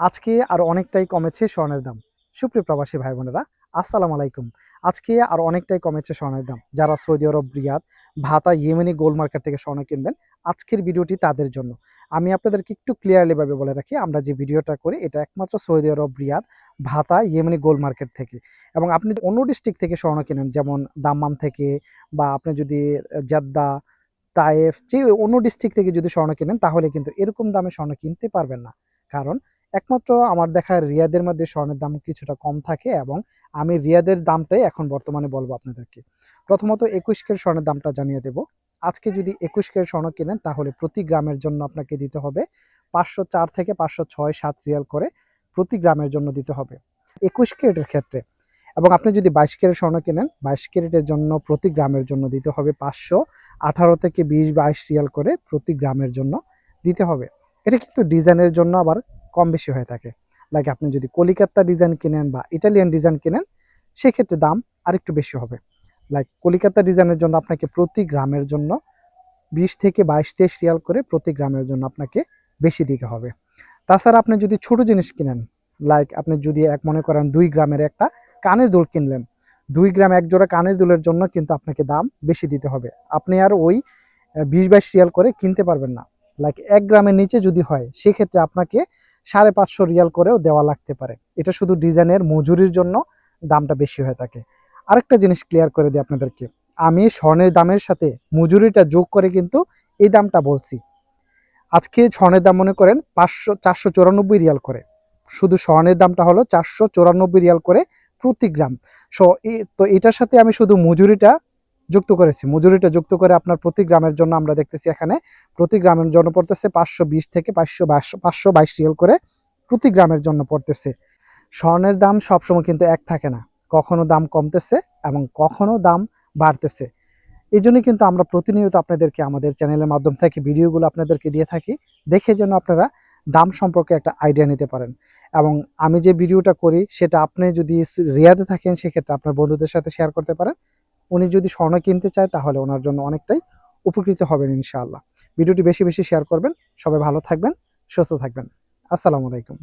আজকে আরো অনেকটাই কমেছে স্বর্ণের দাম। সুপ্রিয় প্রবাসী ভাই বোনেরা, আসসালামু আলাইকুম। আজকে আরো অনেকটাই কমেছে স্বর্ণের দাম। যারা সৌদি আরব, রিয়াদ, ভাতা, ইয়েমেনি গোল্ড মার্কেট থেকে স্বর্ণ কিনবেন, আজকের ভিডিওটি তাদের জন্য। আমি আপনাদেরকে একটু ক্লিয়ারলি ভাবে বলে রাখি, আমরা যে ভিডিওটা করি এটা একমাত্র সৌদি আরব, রিয়াদ, ভাতা, ইয়েমেনি গোল্ড মার্কেট থেকে। এবং আপনি যদি অন্য ডিস্ট্রিক্ট থেকে স্বর্ণ কিনেন, যেমন দাম্মাম থেকে, বা আপনি যদি জেদ্দা, তায়েফ, যে অন্য ডিস্ট্রিক্ট থেকে যদি স্বর্ণ কিনেন, তাহলে কিন্তু এরকম দামে স্বর্ণ কিনতে পারবেন না। কারণ একমাত্র আমার দেখা রিয়াদের মধ্যে স্বর্ণের দাম কিছুটা কম থাকে, এবং আমি রিয়াদের দামটাই এখন বর্তমানে বলবো আপনাদেরকে। প্রথমত 21 ক্যারেট স্বর্ণের দামটা জানিয়ে দেব। আজকে যদি 21 ক্যারেট স্বর্ণ কিনেন, তাহলে প্রতি গ্রামের জন্য আপনাকে দিতে হবে 504 থেকে 506-7 রিয়াল করে প্রতি গ্রামের জন্য দিতে হবে 21 ক্যারেটের ক্ষেত্রে। এবং আপনি যদি 22 ক্যারেট স্বর্ণ কেনেন, 22 ক্যারেটের জন্য প্রতি গ্রামের জন্য দিতে হবে 518 থেকে 20-22 রিয়াল করে প্রতি গ্রামের জন্য দিতে হবে। এটা কিন্তু ডিজাইনের জন্য আবার কম বেশি হয়ে থাকে। লাইক আপনি যদি কলিকাতা ডিজাইন কিনেন বা ইটালিয়ান ডিজাইন কিনেন, সেক্ষেত্রে দাম আরেকটু বেশি হবে। লাইক কলিকাতা ডিজাইনের জন্য আপনাকে প্রতি গ্রামের জন্য 20 থেকে 22-23 রিয়াল করে প্রতি গ্রামের জন্য আপনাকে বেশি দিতে হবে। তাছাড়া আপনি যদি ছোট জিনিস কিনেন, লাইক আপনি যদি মনে করেন 2 গ্রামের একটা কানের দুল কিনলেন, 2 গ্রাম এক জোড়া কানের দুলের জন্য কিন্তু আপনাকে দাম বেশি দিতে হবে। আপনি আর ওই 20-22 রিয়াল করে কিনতে পারবেন না। লাইক 1 গ্রামের নিচে যদি হয়, সেক্ষেত্রে আপনাকে 550 রিয়াল করেও দেওয়া লাগতে পারে। এটা শুধু ডিজাইনের মজুরির জন্য দামটা বেশি হয়ে থাকে। আরেকটা জিনিস ক্লিয়ার করে দিই আপনাদেরকে, আমি স্বর্ণের দামের সাথে মজুরিটা যোগ করে কিন্তু এই দামটা বলছি। আজকে স্বর্ণের দাম মনে করেন 494 রিয়াল করে, শুধু স্বর্ণের দামটা হলো 494 রিয়াল করে প্রতি গ্রাম। সো তো এটার সাথে আমি শুধু মজুরিটা যুক্ত করেছি। মজুরিটা যুক্ত করে আপনার প্রতি গ্রামের জন্য আমরা দেখতেছি এখানে প্রতি গ্রামের জন্য পড়তেছে 520 থেকে 522 রিয়াল করে প্রতি গ্রামের জন্য পড়তেছে। স্বর্ণের দাম সবসময় কিন্তু এক থাকে না, কখনো দাম কমতেছে এবং কখনো দাম বাড়তেছে। এই জন্য কিন্তু আমরা প্রতিনিয়ত আপনাদেরকে আমাদের চ্যানেলের মাধ্যম থেকে ভিডিওগুলো আপনাদেরকে দিয়ে থাকি, দেখে যেন আপনারা দাম সম্পর্কে একটা আইডিয়া নিতে পারেন। এবং আমি যে ভিডিওটা করি সেটা আপনি যদি রিয়াদে থাকেন, সেক্ষেত্রে আপনার বন্ধুদের সাথে শেয়ার করতে পারেন। উনি যদি স্বর্ণ কিনতে চায়, তাহলে ওনার জন্য অনেকটাই উপকৃত হবেন ইনশাআল্লাহ। ভিডিওটি বেশি বেশি শেয়ার করবেন। সবাই ভালো থাকবেন, সুস্থ থাকবেন। আসসালামু আলাইকুম।